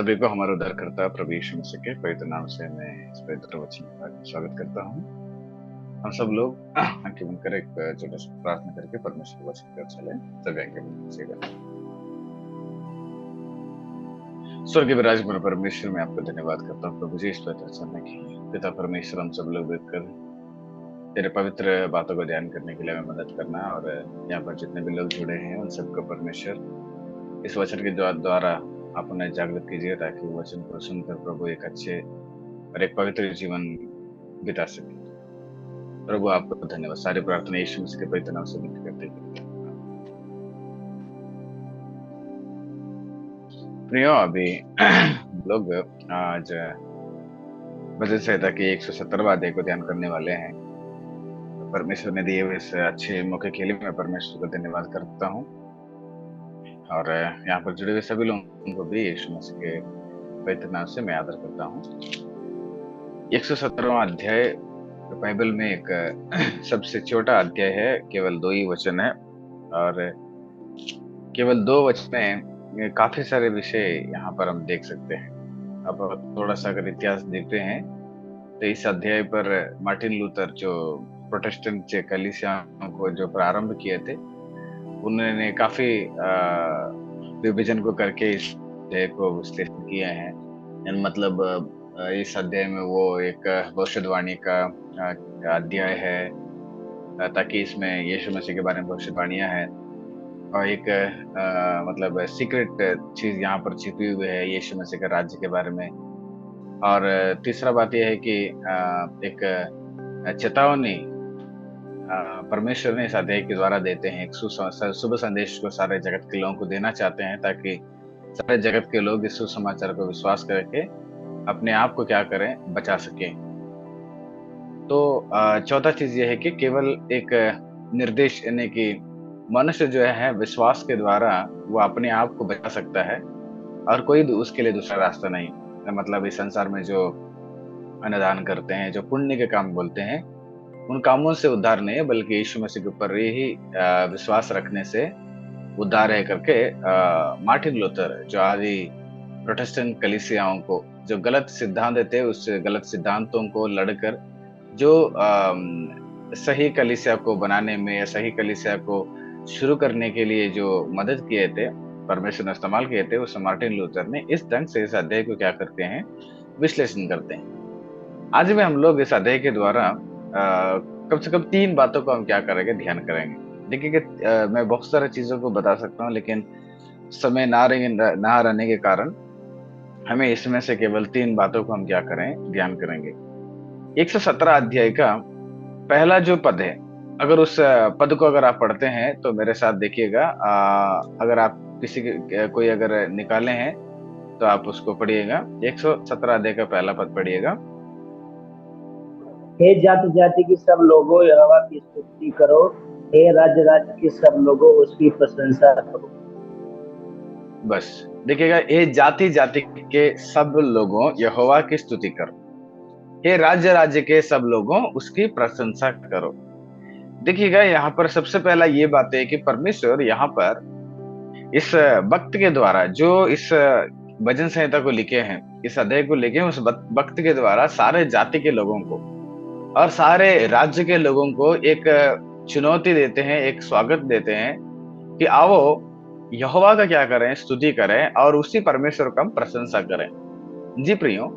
सभी को हमारा उद्धारकर्ता प्रभु यीशु मसीह के पवित्र नाम से मैं इस पवित्र वचन का स्वागत करता हूँ। हम सब लोग आंखें बंद कर एक छोटा सा प्रार्थना करके परमेश्वर के वचन की ओर चले। सभी आंखें बंद कीजिएगा। स्वर्गीय विराजमान परमेश्वर, मैं आपको धन्यवाद करता हूँ प्रभु जी इस पवित्र समय के लिए। पिता परमेश्वर, हम सब लोग मिलकर तेरे पवित्र बातों को ध्यान करने के लिए हमें मदद करना, और यहाँ पर जितने भी लोग जुड़े हैं उन सबको परमेश्वर इस वचन के द्वारा आप उन्हें जागृत कीजिए, ताकि वो वचन को सुनकर प्रभु एक अच्छे और एक पवित्र जीवन बिता सके। प्रभु आपको धन्यवाद। सारी प्रार्थना यीशु मसीह के पवित्र नाम से विनती करते हैं। प्रियो, अभी लोग आज भजन संहिता के 170वां अध्याय को ध्यान करने वाले हैं। परमेश्वर ने दिए हुए इस अच्छे मौके के लिए मैं परमेश्वर को धन्यवाद करता हूँ, और यहाँ पर जुड़े हुए सभी लोगों को भी यीशु मसीह के पवित्र नाम से मैं आदर करता हूँ। 170वां अध्याय बाइबल में एक सबसे छोटा अध्याय है, केवल 2 ही वचन है, और केवल 2 वचन में काफी सारे विषय यहाँ पर हम देख सकते हैं। अब थोड़ा सा अगर इतिहास देखते हैं तो इस अध्याय पर मार्टिन लूथर, जो प्रोटेस्टेंट कलीसियाओं को जो प्रारंभ किए थे, उन्होंने काफी विभाजन को करके इस अध्याय को विश्लेषण किए हैं। मतलब इस अध्याय में वो एक भविष्यवाणी का अध्याय है, ताकि इसमें यीशु मसीह के बारे में भविष्यवाणियां हैं, और एक मतलब सीक्रेट चीज यहाँ पर छिपी हुई है यीशु मसीह के राज्य के बारे में। और तीसरा बात यह है कि एक चेतावनी परमेश्वर ने इस अध्याय के द्वारा देते हैं। एक शुभ संदेश को सारे जगत के लोगों को देना चाहते हैं, ताकि सारे जगत के लोग इस सुसमाचार को विश्वास करके अपने आप को क्या करें, बचा सके। तो चौथा चीज यह है कि केवल एक निर्देश, यानी कि मनुष्य जो है विश्वास के द्वारा वो अपने आप को बचा सकता है, और कोई उसके लिए दूसरा रास्ता नहीं। मतलब इस संसार में जो अन्नदान करते हैं, जो पुण्य के काम बोलते हैं, उन कामों से उद्धार नहीं है, बल्कि यीशु मसीह के ऊपर ही विश्वास रखने से उद्धार है करके मार्टिन लूथर, जो आदि प्रोटेस्टेंट कलीसियाओं को जो गलत सिद्धांत थे, उस गलत सिद्धांतों को लड़कर जो सही कलीसिया को बनाने में या सही कलीसिया को शुरू करने के लिए जो मदद किए थे, परमेश्वर ने इस्तेमाल किए थे, उस मार्टिन लूथर ने इस ढंग से इस अध्याय को क्या करते हैं, विश्लेषण करते हैं। आज भी हम लोग इस अध्याय के द्वारा कम से कम 3 बातों को हम क्या करेंगे, ध्यान करेंगे। देखिए कि मैं बहुत सारी चीजों को बता सकता हूँ, लेकिन समय ना रहने के कारण हमें इसमें से केवल 3 बातों को हम क्या करें, ध्यान करेंगे। 117 अध्याय का पहला जो पद है, अगर उस पद को अगर आप पढ़ते हैं तो मेरे साथ देखिएगा। अगर आप कोई अगर निकाले हैं तो आप उसको पढ़िएगा। 117 अध्याय का पहला पद पढ़िएगा। हे जाति जाति की सब लोगों, यहोवा की स्तुति करो। हे राज्य राज्य के सब लोगों, उसकी प्रशंसा करो। बस देखिएगा, हे जाति जाति के सब लोगों यहोवा की स्तुति करो, हे राज्य राज्य के सब लोगों उसकी प्रशंसा करो। देखिएगा, यहाँ पर सबसे पहला ये बात है कि परमेश्वर यहाँ पर इस वक्त के द्वारा जो इस भजन संहिता को लिखे हैं, इस अध्याय को लिखे हैं, उस वक्त के द्वारा सारे जाति के लोगों को और सारे राज्य के लोगों को एक चुनौती देते हैं, एक स्वागत देते हैं कि आओ यहोवा का क्या करें, स्तुति करें, और उसी परमेश्वर का प्रशंसा करें। जी प्रियो,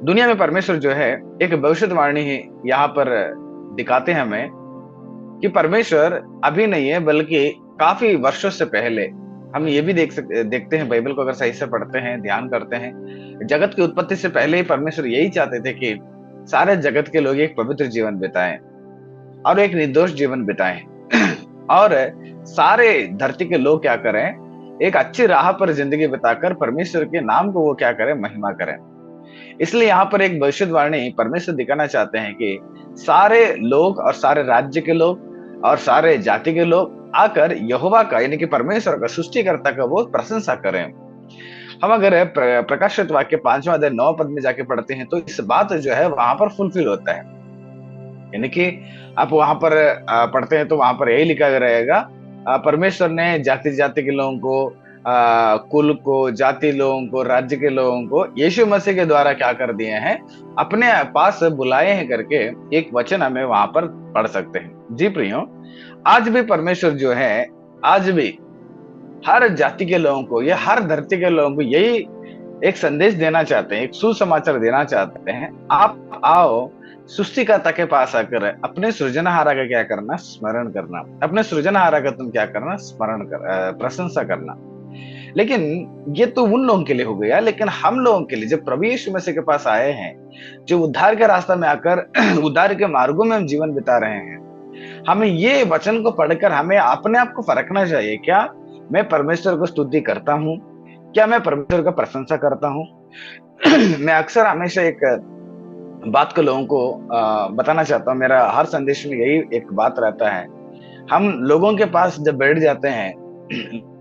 दुनिया में परमेश्वर जो है एक भविष्यवाणी ही यहाँ पर दिखाते हैं हमें कि परमेश्वर अभी नहीं है, बल्कि काफी वर्षों से पहले। हम ये भी देखते हैं, बाइबल को अगर सही से पढ़ते हैं, ध्यान करते हैं, जगत की उत्पत्ति से पहले ही परमेश्वर यही चाहते थे कि सारे जगत के लोग एक पवित्र जीवन बिताएं और एक निर्दोष जीवन बिताएं और सारे धरती के लोग क्या करें, एक अच्छी राह पर जिंदगी बिताकर परमेश्वर के नाम को वो क्या करें, महिमा करें। इसलिए यहाँ पर एक भविष्यवाणी परमेश्वर दिखाना चाहते हैं कि सारे लोग और सारे राज्य के लोग और सारे जाति के लोग आकर यहोवा का, यानी कि परमेश्वर का, सृष्टिकर्ता का वो प्रशंसा करें। हम अगर प्रकाशित वाक्य 5वां अध्याय 9 पद में जाके पढ़ते हैं तो इस बात जो है वहां पर फुलफिल होता है। यानी कि आप वहां पर पढ़ते हैं तो वहां पर यही लिखा रहेगा, परमेश्वर ने जाति जाति के लोगों को कुल को, जाति लोगों को, राज्य के लोगों को यीशु मसीह के द्वारा क्या कर दिए हैं, अपने पास बुलाए हैं करके एक वचन हमें वहां पर पढ़ सकते हैं। जी प्रियो, आज भी परमेश्वर जो है, आज भी हर जाति के लोगों को या हर धरती के लोगों को यही एक संदेश देना चाहते हैं, एक सुसमाचार देना चाहते हैं। आप आओ, सृष्टिकर्ता के पास आकर अपने सृजनहारा का क्या करना, स्मरण करना। अपने सृजनहारा का तुम क्या करना, स्मरण कर, प्रशंसा करना। लेकिन ये तो उन लोगों के लिए हो गया, लेकिन हम लोगों के लिए जब प्रभु यीशु मसीह के पास आए हैं, जो उद्धार के रास्ता में आकर उद्धार के मार्गों में हम जीवन बिता रहे हैं, हमें ये वचन को पढ़कर हमें अपने आप को परखना चाहिए। क्या मैं परमेश्वर को स्तुति करता हूँ? क्या मैं परमेश्वर का प्रशंसा करता हूँ? मैं अक्सर हमेशा एक बात को लोगों को बताना चाहता हूँ। मेरा हर संदेश में यही एक बात रहता है। हम लोगों के पास जब बैठ जाते हैं,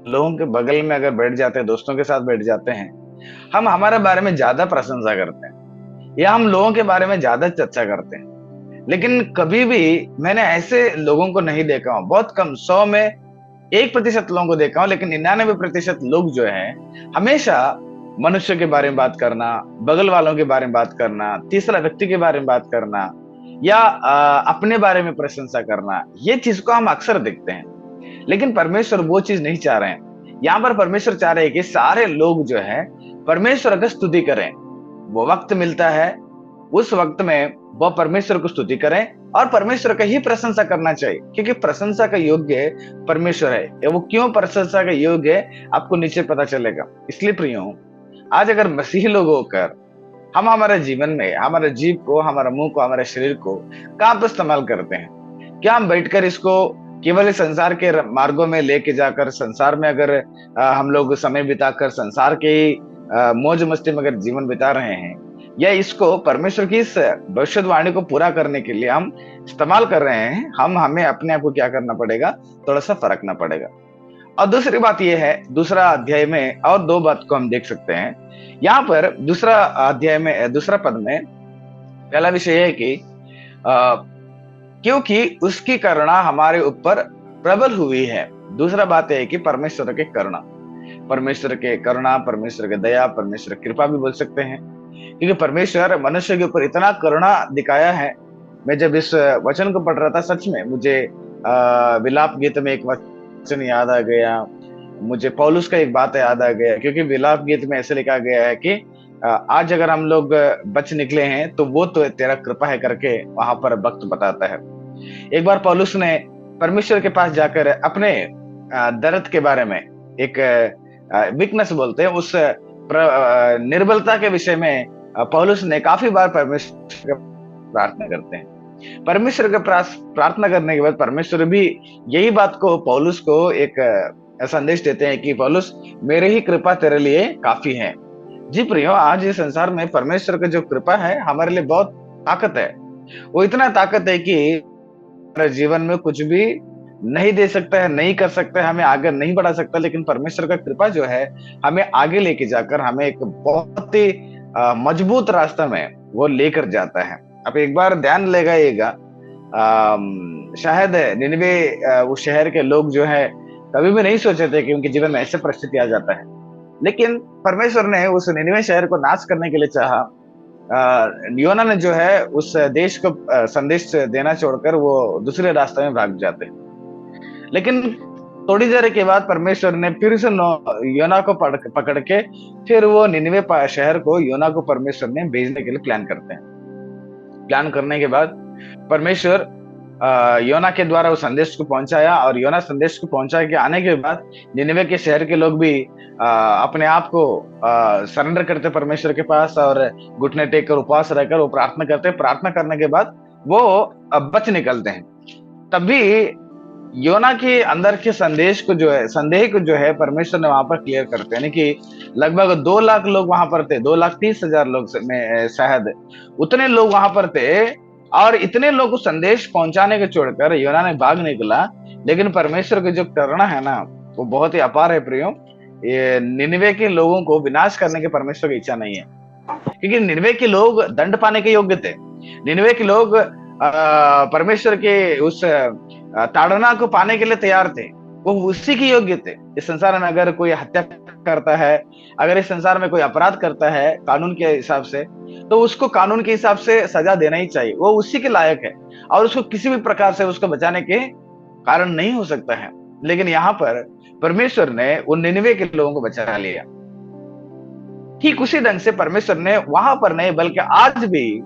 लोगों के बगल में अगर बैठ जाते हैं, दोस्तों के साथ बैठ जाते हैं, हम हमारे बारे में ज्यादा प्रशंसा करते हैं या हम लोगों के बारे में ज्यादा चर्चा करते हैं। लेकिन कभी भी मैंने ऐसे लोगों को नहीं देखा हूं, बहुत कम, 100 में 1% लोगों को देखा हूं, लेकिन 99% लोग जो है हमेशा मनुष्य के बारे में बात करना, बगल वालों के बारे में बात करना, तीसरा व्यक्ति के बारे में बात करना या अपने बारे में प्रशंसा करना, ये चीज को हम अक्सर देखते हैं। लेकिन परमेश्वर वो चीज नहीं चाह रहे हैं। यहाँ पर परमेश्वर चाह रहे हैं कि सारे लोग जो है परमेश्वर का स्तुति करें। वो वक्त मिलता है, उस वक्त में वो परमेश्वर को स्तुति करें और परमेश्वर का ही प्रशंसा करना चाहिए, क्योंकि प्रशंसा का योग्य परमेश्वर है। वो क्यों प्रशंसा का योग्य है, आपको नीचे पता चलेगा। इसलिए प्रियो, आज अगर मसीही लोग होकर हम हमारे जीवन में हमारे जीव को, हमारे मुंह को, हमारे शरीर को कहाँ पर इस्तेमाल करते हैं? क्या हम बैठकर इसको केवल इस संसार के मार्गों में लेके जाकर, संसार में अगर हम लोग समय बिताकर संसार के ही मौज मस्ती में अगर जीवन बिता रहे हैं, या इसको परमेश्वर की इस भविष्यवाणी को पूरा करने के लिए हम इस्तेमाल कर रहे हैं? हमें अपने आप को क्या करना पड़ेगा, थोड़ा सा फर्कना पड़ेगा। और दूसरी बात यह है, दूसरा अध्याय में और 2 बात को हम देख सकते हैं। यहाँ पर दूसरा अध्याय में, दूसरा पद में पहला विषय है कि क्योंकि उसकी करुणा हमारे ऊपर प्रबल हुई है। दूसरा बात है कि परमेश्वर के करुणा, परमेश्वर के करुणा, परमेश्वर के दया, परमेश्वर की कृपा भी बोल सकते हैं, क्योंकि परमेश्वर मनुष्य के ऊपर इतना करुणा दिखाया है। मैं जब इस वचन को पढ़ रहा था, सच में मुझे विलाप गीत में एक वचन याद आ गया, मुझे पौलुस का एक बात याद आ गया, क्योंकि विलाप गीत में ऐसे लिखा गया है कि आज अगर हम लोग बच निकले हैं तो वो तो तेरा कृपा है करके वहां पर भक्त बताता है। एक बार पौलुस ने परमेश्वर के पास जाकर अपने दर्द के बारे में, एक वीकनेस बोलते हैं, उस निर्बलता के विषय में पौलुस ने काफी बार परमेश्वर प्रार्थना करते हैं। परमेश्वर के प्रार्थना करने के बाद परमेश्वर भी यही बात को पौलुस को एक संदेश देते हैं कि पौलुस, मेरे ही कृपा तेरे लिए काफी है। जी प्रियो, आज इस संसार में परमेश्वर का जो कृपा है हमारे लिए बहुत ताकत है। वो इतना ताकत है कि हमारे जीवन में कुछ भी नहीं दे सकता है, नहीं कर सकता है, हमें आगे नहीं बढ़ा सकता, लेकिन परमेश्वर का कृपा जो है हमें आगे लेके जाकर हमें एक बहुत ही मजबूत रास्ता में वो लेकर जाता है। अब एक बार ध्यान लगाइएगा, शायद निनवे उस शहर के लोग जो है कभी भी नहीं सोचे थे कि उनके जीवन में ऐसे परिस्थिति आ जाता है, लेकिन परमेश्वर ने उस निनवे शहर को नाश करने के लिए चाहा। योना ने जो है उस देश को संदेश देना छोड़कर वो दूसरे रास्ते में भाग जाते हैं। लेकिन थोड़ी देर के बाद परमेश्वर ने फिर से योना को पकड़ के फिर वो निनवे शहर को, योना को परमेश्वर ने भेजने के लिए प्लान करते हैं। प्लान करने के बाद परमेश्वर योना के द्वारा उस संदेश को पहुंचाया, और योना संदेश को पहुंचा के आने के बाद निनवे के शहर के लोग भी अपने आप को सरेंडर करते परमेश्वर के पास, और घुटने टेक कर उपवास रहकर वो प्रार्थना करते। प्रार्थना करने के बाद वो बच निकलते हैं। तभी योना के अंदर के संदेश को जो है, संदेह को जो है परमेश्वर ने वहां पर क्लियर करते हैं। कि लगभग 2 लाख लोग वहां पर थे, 2,30,000 लोग में शायद उतने लोग वहां पर थे, और इतने लोग को संदेश पहुंचाने के छोड़कर योना ने भाग निकला। लेकिन परमेश्वर की जो करुणा है ना, वो बहुत ही अपार है प्रियो। ये निनवे के लोगों को विनाश करने की परमेश्वर की इच्छा नहीं है, क्योंकि निनवे के लोग दंड पाने के योग्य थे। निनवे के लोग परमेश्वर के उस ताड़ना को पाने के लिए तैयार थे, वो उसी की योग्य थे। इस संसार में अगर कोई हत्या करता है, अगर इस संसार में कोई अपराध करता है कानून के हिसाब से, तो उसको कानून के हिसाब से सजा देना ही चाहिए, वो उसी के लायक है, और उसको किसी भी प्रकार से उसको बचाने के कारण नहीं हो सकता है। लेकिन यहाँ पर परमेश्वर ने उन निनवे के लोगों को बचा लिया। ठीक उसी ढंग से परमेश्वर ने वहां पर नहीं बल्कि आज भी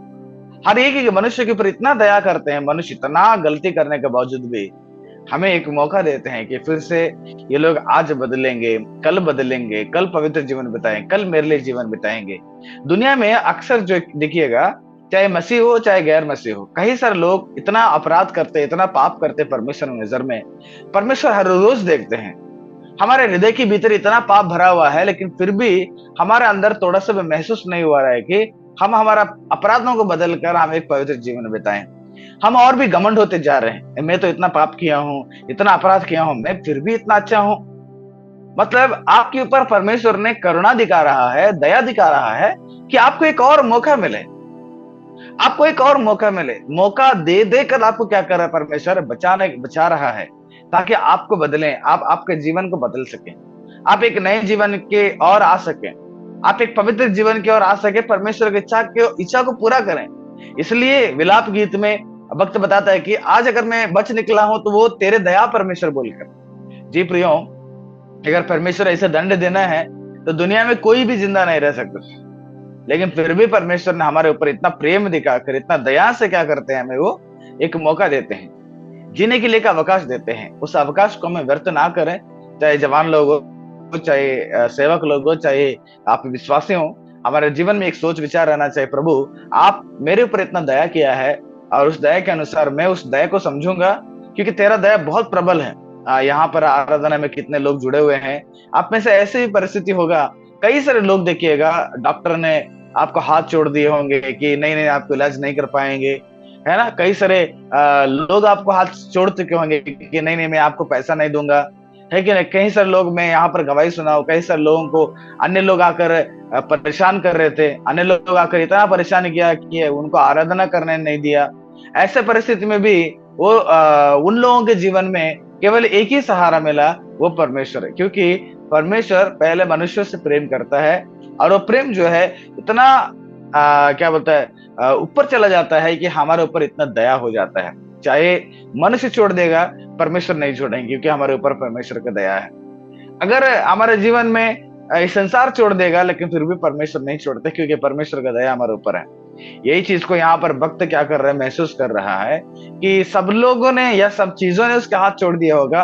हर एक मनुष्य के ऊपर इतना दया करते हैं, मनुष्य इतना गलती करने के बावजूद भी हमें एक मौका देते हैं कि फिर से ये लोग आज बदलेंगे, कल पवित्र जीवन बिताएंगे, कल मेरे लिए जीवन बिताएंगे। दुनिया में अक्सर जो देखिएगा, चाहे मसीह हो चाहे गैर मसीह हो, कई सारे लोग इतना अपराध करते, इतना पाप करते परमेश्वर की नजर में। परमेश्वर हर रोज देखते हैं। हमारे हृदय के भीतर इतना पाप भरा हुआ है, लेकिन फिर भी हमारे अंदर थोड़ा सा भी महसूस नहीं हुआ रहा है कि हम हमारा अपराधों को बदल कर हम एक पवित्र जीवन बिताएं। हम और भी घमंड होते जा रहे हैं, मैं तो इतना पाप किया हूं, इतना अपराध किया हूं, मैं फिर भी इतना अच्छा हूं। मतलब आपके ऊपर परमेश्वर ने करुणा दिखा रहा है, दया दिखा रहा है कि आपको एक और मौका मिले, आपको एक और मौका मिले। मौका दे देकर आपको क्या कर रहा है परमेश्वर, बचा रहा है, ताकि आपको बदलें, आप आपके जीवन को बदल सकें, आप एक नए जीवन के और आ सकें, आप एक पवित्र जीवन की ओर आ सके, परमेश्वर की इच्छा को पूरा करें। इसलिए विलाप गीत में भक्त बताता है कि आज अगर मैं बच निकला हूं तो वो तेरे दया परमेश्वर बोलकर। जी प्रियो, अगर परमेश्वर ऐसे दंड देना है तो दुनिया में कोई भी जिंदा नहीं रह सकता, लेकिन फिर भी परमेश्वर ने हमारे ऊपर इतना प्रेम दिखाकर, इतना दया से क्या करते हैं, हमें वो एक मौका देते हैं, जीने के लिए एक अवकाश देते हैं। उस अवकाश को हमें व्यर्थ ना करें। चाहे जवान लोग हो, चाहे सेवक लोग हो, चाहे आप विश्वासी हो, हमारे जीवन में एक सोच विचार रहना चाहिए, प्रभु आप मेरे ऊपर इतना दया किया है और उस दया के अनुसार मैं उस दया को समझूंगा, क्योंकि तेरा दया बहुत प्रबल है। यहाँ पर आराधना में कितने लोग जुड़े हुए हैं, आप में से ऐसी भी परिस्थिति होगा, कई सारे लोग देखिएगा, डॉक्टर ने आपको हाथ छोड़ दिए होंगे कि नहीं नहीं आपको इलाज नहीं कर पाएंगे, है ना। कई सारे लोग आपको हाथ छोड़ चुके होंगे कि नहीं नहीं मैं आपको पैसा नहीं दूंगा, है कि नहीं। कई सारे लोग, मैं यहाँ पर गवाही सुनाऊं, कई सारे लोगों को अन्य लोग आकर परेशान कर रहे थे, अन्य लोग आकर इतना परेशान किया कि उनको आराधना करने नहीं दिया। ऐसे परिस्थिति में भी वो उन लोगों के जीवन में केवल एक ही सहारा मिला, वो परमेश्वर है, क्योंकि परमेश्वर पहले मनुष्यों से प्रेम करता है, और वो प्रेम जो है इतना क्या बोलता है ऊपर चला जाता है कि हमारे ऊपर इतना दया हो जाता है। चाहे मनुष्य छोड़ देगा, परमेश्वर नहीं छोड़ेंगे, क्योंकि हमारे ऊपर परमेश्वर का दया है। अगर हमारे जीवन में इस संसार छोड़ देगा, लेकिन फिर भी परमेश्वर नहीं छोड़ते, क्योंकि परमेश्वर का दया हमारे ऊपर है। यही चीज को यहाँ पर भक्त क्या कर रहा है, महसूस कर रहा है कि सब लोगों ने या सब चीजों ने उसके हाथ छोड़ दिया होगा,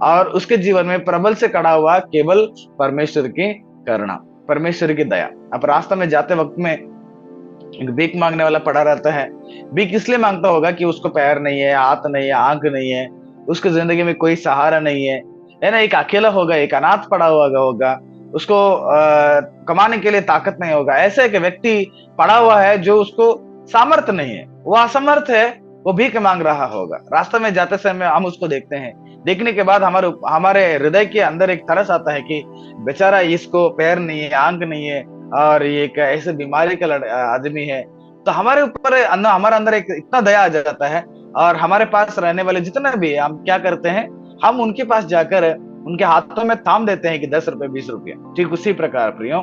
और उसके जीवन में प्रबल से खड़ा हुआ केवल परमेश्वर की करुणा, परमेश्वर की दया। अब रास्ता में जाते वक्त में एक भीख मांगने वाला पड़ा रहता है। भीख इसलिए मांगता होगा कि उसको पैर नहीं है, हाथ नहीं है, आंख नहीं है, उसकी जिंदगी में कोई सहारा नहीं है ना। एक अकेला होगा, एक अनाथ पड़ा हुआ होगा, उसको कमाने के लिए ताकत नहीं होगा। ऐसे एक व्यक्ति पड़ा हुआ है जो उसको सामर्थ्य नहीं है, वो असमर्थ है, वो भीख मांग रहा होगा। रास्ते में जाते समय हम उसको देखते हैं, देखने के बाद हमारे हृदय के अंदर एक तरस आता है कि बेचारा इसको पैर नहीं है, आंख नहीं है, और ये एक ऐसे बीमारी का आदमी है। तो हमारे ऊपर हमारे अंदर एक इतना दया आ जाता है, और हमारे पास रहने वाले जितने भी हम क्या करते हैं, हम उनके पास जाकर उनके हाथों में थाम देते हैं कि 10 रुपए 20 रुपए। ठीक उसी प्रकार प्रियो,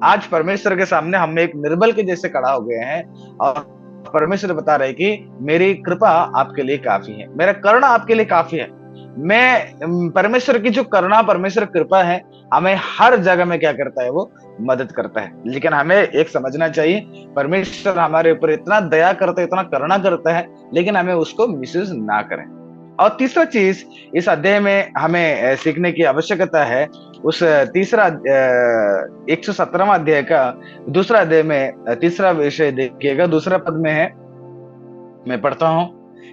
आज परमेश्वर के सामने हम एक निर्बल के जैसे खड़ा हो गए हैं, और परमेश्वर बता रहे कि मेरी कृपा आपके लिए काफी है, मेरा करुणा आपके लिए काफी है। मैं परमेश्वर की जो करुणा, परमेश्वर कृपा है, हमें हर जगह में क्या करता है, वो मदद करता है। लेकिन हमें एक समझना चाहिए, परमेश्वर हमारे ऊपर इतना दया करता है, इतना करुणा करता है, लेकिन हमें उसको मिसयूज ना करें। और तीसरा चीज इस अध्याय में हमें सीखने की आवश्यकता है, उस तीसरा 117वां अध्याय का दूसरा अध्याय में तीसरा विषय देखिएगा, दूसरा पद में है, मैं पढ़ता हूं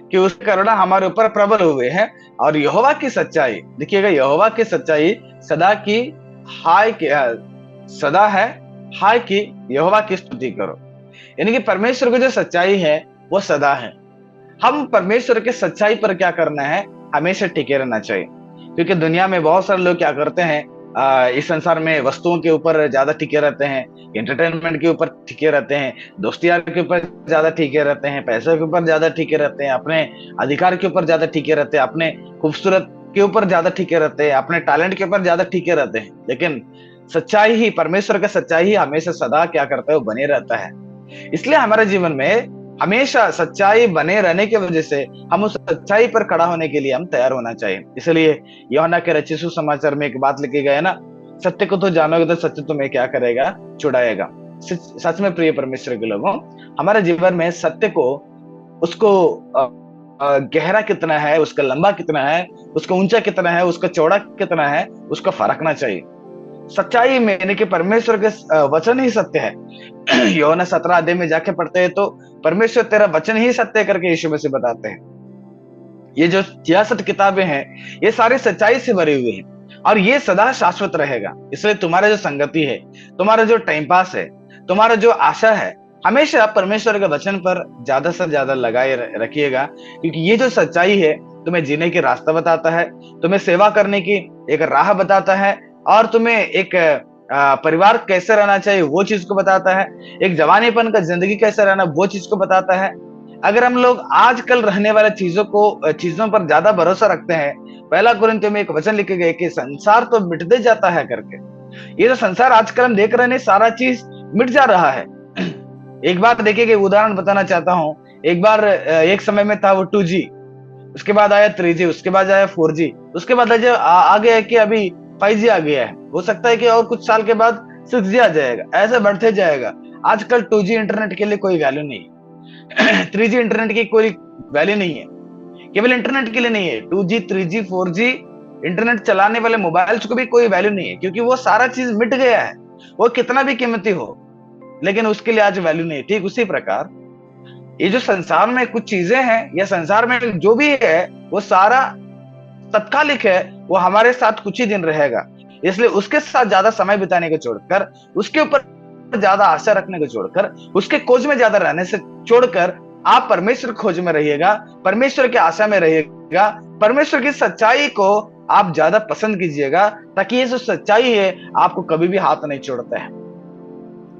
कि उसकी करुणा हमारे ऊपर प्रबल हुए हैं, और यहोवा की सच्चाई, देखिएगा यहोवा की सच्चाई सदा की हाय की सदा है, हाय की यहोवा की स्तुति करो। यानी कि परमेश्वर की जो सच्चाई है वो सदा है। हम परमेश्वर के सच्चाई पर क्या करना है, हमेशा टिके रहना चाहिए। क्योंकि दुनिया में बहुत सारे लोग क्या करते हैं, इस संसार में वस्तुओं के ऊपर ज्यादा टिके रहते हैं, एंटरटेनमेंट के ऊपर टिके रहते हैं, दोस्ती यार के ऊपर ज्यादा टिके रहते हैं, पैसे के ऊपर ज्यादा टिके रहते हैं, अपने अधिकार के ऊपर ज्यादा टिके रहते हैं, अपने खूबसूरत के ऊपर ज्यादा टिके रहते हैं, अपने टैलेंट के ऊपर ज्यादा टिके रहते हैं, लेकिन सच्चाई ही, परमेश्वर का सच्चाई ही हमेशा सदा क्या करता है, वो बने रहता है। इसलिए हमारे जीवन में हमेशा सच्चाई बने रहने की वजह से हम उस सच्चाई पर खड़ा होने के लिए हम तैयार होना चाहिए। इसलिए यूहन्ना के रचित सुसमाचार में एक बात लिखी गई है ना, सत्य को तो जानोगे तो सत्य तुम्हें क्या करेगा, छुड़ाएगा। सच में प्रिय परमेश्वर के लोगों, हमारे जीवन में सत्य को, उसको गहरा कितना है, उसका लंबा कितना है, उसका ऊंचा कितना है, उसका चौड़ा कितना है, उसका फरकना चाहिए। सच्चाई में यानी कि परमेश्वर के वचन ही सत्य है। यूहन्ना 17 अध्याय में जाके पढ़ते हैं तो परमेश्वर तेरा वचन ही सत्य करके यीशु मसीह बताते हैं। ये जो 66 किताबें हैं, ये सारी सच्चाई से भरी हुई हैं और ये सदा शाश्वत रहेगा। इसलिए तुम्हारा जो संगति है, तुम्हारा जो टाइम पास है, तुम्हारा जो आशा है, हमेशा परमेश्वर के वचन पर ज्यादा से ज्यादा लगाए रखिएगा, क्योंकि ये जो सच्चाई है तुम्हें जीने की रास्ता बताता है, तुम्हें सेवा करने की एक राह बताता है, और तुम्हें एक परिवार कैसे रहना चाहिए वो चीज को बताता है, एक जवानीपन का जिंदगी कैसे रहना वो चीज को बताता है। अगर हम लोग आजकल रहने वाले चीजों पर ज्यादा भरोसा रखते हैं, पहला कुरिन्थियों में एक वचन लिखे गए कि संसार तो मिटते जाता है करके, ये जो संसार आजकल हम देख रहे हैं, सारा चीज मिट जा रहा है। एक बार देखिए कि उदाहरण बताना चाहता हूँ। एक बार एक समय में था वो 2G, उसके बाद आया 3G, उसके बाद आया 4G, उसके बाद आ गया है कि अभी 5G आ गया है। हो सकता है कि और कुछ साल के बाद 6G आ जाएगा, ऐसे बढ़ते जाएगा। आजकल 2G इंटरनेट के लिए कोई वैल्यू नहीं है। 3G इंटरनेट की कोई वैल्यू नहीं है, केवल इंटरनेट के लिए नहीं है। 2G 3G 4G इंटरनेट चलाने वाले मोबाइल्स को भी कोई वैल्यू नहीं है, क्योंकि वो सारा चीज मिट गया है। वो कितना भी कीमती हो, लेकिन उसके लिए आज वैल्यू नहीं। ठीक उसी प्रकार ये जो संसार में कुछ चीजें हैं, या संसार में जो भी है, वो सारा तत्कालिक है, वो हमारे साथ कुछ ही दिन रहेगा। इसलिए उसके साथ ज्यादा समय बिताने को छोड़कर, उसके ऊपर ज्यादा आशा रखने को छोड़कर, उसके खोज में ज्यादा रहने से छोड़कर आप परमेश्वर खोज में रहिएगा, परमेश्वर की आशा में रहिएगा, परमेश्वर की सच्चाई को आप ज्यादा पसंद कीजिएगा, ताकि ये जो सच्चाई है आपको कभी भी हाथ नहीं छोड़ता है।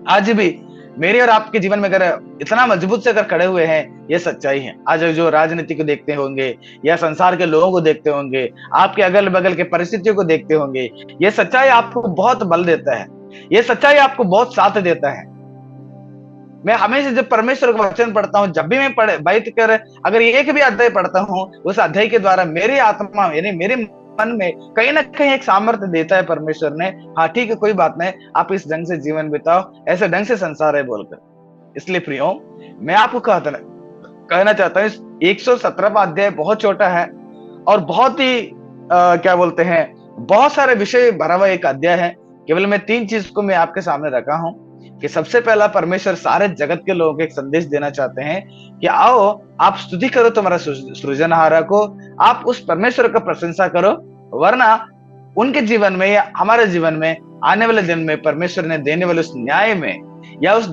आज भी मेरे और आपके जीवन में अगर इतना मजबूत से अगर खड़े हुए हैं, ये सच्चाई है। आज जो राजनीति को देखते होंगे, या संसार के लोगों को देखते होंगे, आपके अगल बगल के परिस्थितियों को देखते होंगे, ये सच्चाई आपको बहुत बल देता है, ये सच्चाई आपको बहुत साथ देता है। मैं हमेशा जब परमेश्वर का वचन पढ़ता हूँ, जब भी मैं बैठ कर अगर एक भी अध्याय पढ़ता हूँ, उस अध्याय के द्वारा मेरी आत्मा यानी मेरे मन में कहीं ना कहीं एक सामर्थ्य देता है परमेश्वर ने। हाँ ठीक है, कोई बात नहीं, आप इस ढंग से जीवन बिताओ, ऐसे ढंग से संसार है बोलकर। इसलिए प्रियो, मैं आपको कहना चाहता हूँ, 117वां अध्याय बहुत छोटा है और बहुत ही क्या बोलते हैं, बहुत सारे विषय भरा हुआ एक अध्याय है। केवल मैं 3 चीज को मैं आपके सामने रखा हूं कि सबसे पहला, परमेश्वर सारे जगत के लोगों को एक संदेश देना चाहते हैं कि आओ आप स्तुति करो तुम्हारा सृजनहारा को, आप उस परमेश्वर का प्रशंसा करो, वरना उनके जीवन में या हमारे जीवन में आने वाले दिन में परमेश्वर ने देने वाले उस न्याय में, या उस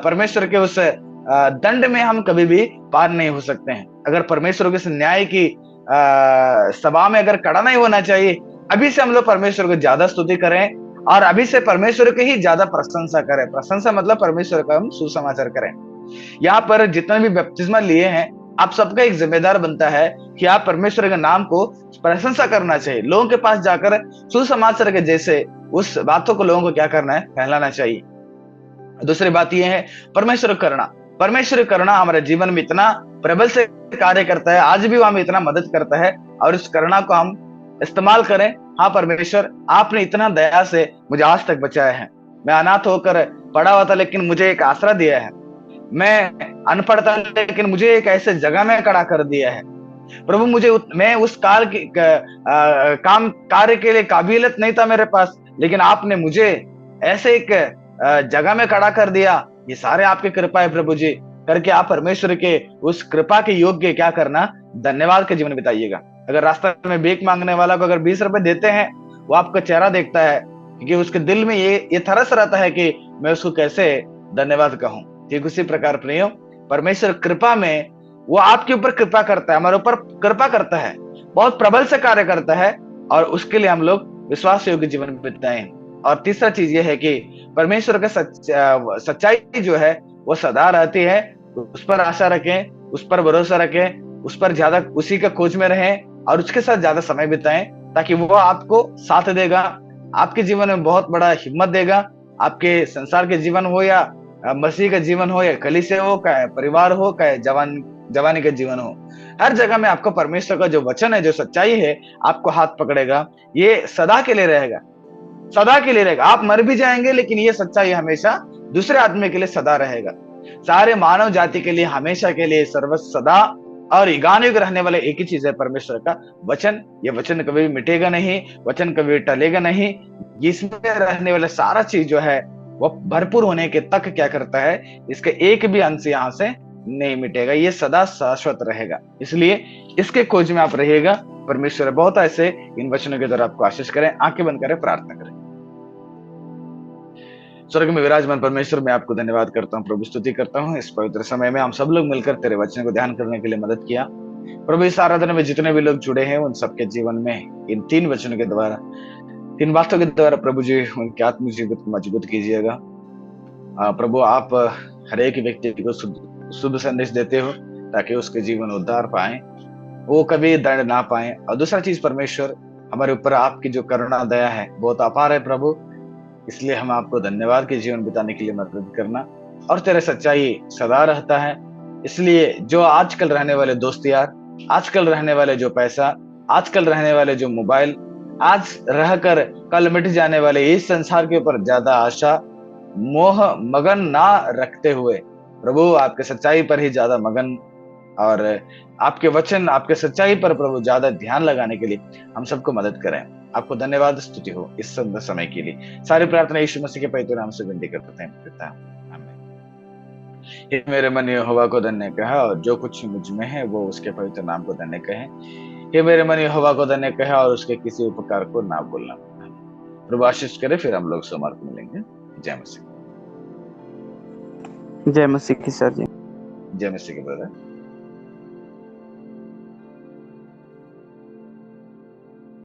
परमेश्वर के उस दंड में हम कभी भी पार नहीं हो सकते हैं। अगर परमेश्वर के इस न्याय की सभा में अगर खड़ा नहीं होना चाहिए, अभी से हम लोग परमेश्वर को ज्यादा स्तुति करें और अभी से परमेश्वर की ही ज्यादा प्रशंसा करें। प्रशंसा मतलब परमेश्वर का हम सुसमाचार करें। यहाँ पर जितने भी बपतिस्मा लिए हैं, आप सबका एक जिम्मेदार बनता है कि आप परमेश्वर के नाम को प्रशंसा करना चाहिए। लोगों के पास जाकर सुसमाचार के जैसे उस बातों को लोगों को क्या करना है, फैलाना चाहिए। दूसरी बात यह है, परमेश्वर करना हमारे जीवन में इतना प्रबल से कार्य करता है, आज भी वो हमें इतना मदद करता है, और इस करुणा को हम इस्तेमाल करें। हाँ परमेश्वर, आपने इतना दया से मुझे आज तक बचाया है। मैं अनाथ होकर पड़ा हुआ था, लेकिन मुझे एक आसरा दिया है। मैं अनपढ़ था, लेकिन मुझे एक ऐसे जगह में खड़ा कर दिया है। प्रभु, मैं उस काल की काम कार्य के लिए काबिलियत नहीं था मेरे पास, लेकिन आपने मुझे ऐसे एक जगह में खड़ा कर दिया। ये सारे आपकी कृपा है प्रभु जी, करके आप परमेश्वर के उस कृपा के योग्य क्या करना, धन्यवाद के जीवन बिताइएगा। अगर रास्ते में भीख मांगने वाला को अगर 20 रुपए देते हैं, वो आपका चेहरा देखता है, क्योंकि उसके दिल में ये थरस रहता है कि मैं उसको कैसे धन्यवाद कहूं। ठीक उसी प्रकार प्रियो, परमेश्वर कृपा में वो आपके ऊपर कृपा करता है, हमारे ऊपर कृपा करता है, बहुत प्रबल से कार्य करता है, और उसके लिए हम लोग विश्वास योग्य जीवन बिताएं। और तीसरा चीज ये है कि परमेश्वर का सच्चाई जो है वो सदा रहती है। उस पर आशा रखें, उस पर भरोसा रखें, उस पर ज्यादा उसी का खोज में रहें, और उसके साथ ज्यादा समय बिताएं, ताकि वो आपको साथ देगा, आपके जीवन में बहुत बड़ा हिम्मत देगा। आपके संसार के जीवन हो या मसीह का जीवन हो, या कलीसिया हो, चाहे परिवार हो, चाहे जवानी का जीवन हो, हर जगह में आपको परमेश्वर का जो वचन है, जो सच्चाई है, आपको हाथ पकड़ेगा। ये सदा के लिए रहेगा, सदा के लिए रहेगा। आप मर भी जाएंगे, लेकिन ये सच्चाई हमेशा दूसरे आदमी के लिए सदा रहेगा। सारे मानव जाति के लिए हमेशा के लिए सर्व सदा और युगानुयुग रहने वाले एक ही चीज है, परमेश्वर का वचन। ये वचन कभी मिटेगा नहीं, वचन कभी टलेगा नहीं। इसमें रहने वाला सारा चीज जो है वो भरपूर होने के तक क्या करता है, इसके एक भी अंश यहाँ से नहीं मिटेगा, ये सदा शाश्वत रहेगा। इसलिए इसके खोज में आप रहिएगा। परमेश्वर बहुत ऐसे इन वचनों के द्वारा आपको आशीष करें। आंखें बंद करें, प्रार्थना करें। स्वर्ग में विराजमान परमेश्वर, मैं आपको धन्यवाद करता हूँ प्रभु, स्तुति करता हूँ। इस पवित्र समय में हम सब लोग मिलकर तेरे वचन को ध्यान करने के लिए मदद किया प्रभु। इस आराधना में जितने भी लोग जुड़े हैं, उन सबके जीवन में इन 3 वचनों के द्वारा, 3 बातों के द्वारा प्रभु जी उनके आत्मिक जीवन को मजबूत कीजिएगा। प्रभु आप हर एक व्यक्ति को शुद्ध संदेश देते हो, ताकि उसके जीवन उद्धार पाए, वो कभी दंड ना पाए। और दूसरा चीज परमेश्वर, हमारे ऊपर आपकी जो करुणा दया है बहुत अपार है प्रभु। इसलिए हम आपको धन्यवाद के जीवन बिताने के लिए मदद करना, और तेरे सच्चाई सदा रहता है। इसलिए जो आजकल रहने वाले दोस्त यार, आजकल रहने वाले जो पैसा, आजकल रहने वाले जो मोबाइल, आज रहकर कल मिट जाने वाले इस संसार के ऊपर ज्यादा आशा मोह मगन ना रखते हुए, प्रभु आपके सच्चाई पर ही ज्यादा मगन, और आपके वचन, आपके सच्चाई पर प्रभु ज्यादा ध्यान लगाने के लिए हम सबको मदद करें। आपको धन्यवाद, स्तुति हो इस सुंदर समय के लिए। सारी प्रार्थना यीशु मसीह के पवित्र नाम से विनती करते हैं पिता, आमीन। हे मेरे मन यहोवा को धन्य कहा, और जो कुछ मुझ में है वो उसके पवित्र नाम को धन्य कहे। हे मेरे मन यहोवा को धन्य कहा, और उसके किसी उपकार को ना भूलना। प्रभु आशीष करे। फिर हम लोग सोमवार को मिलेंगे। जय मसीह। जय मसीह की सर जी। जय मसीह के ब्रदर।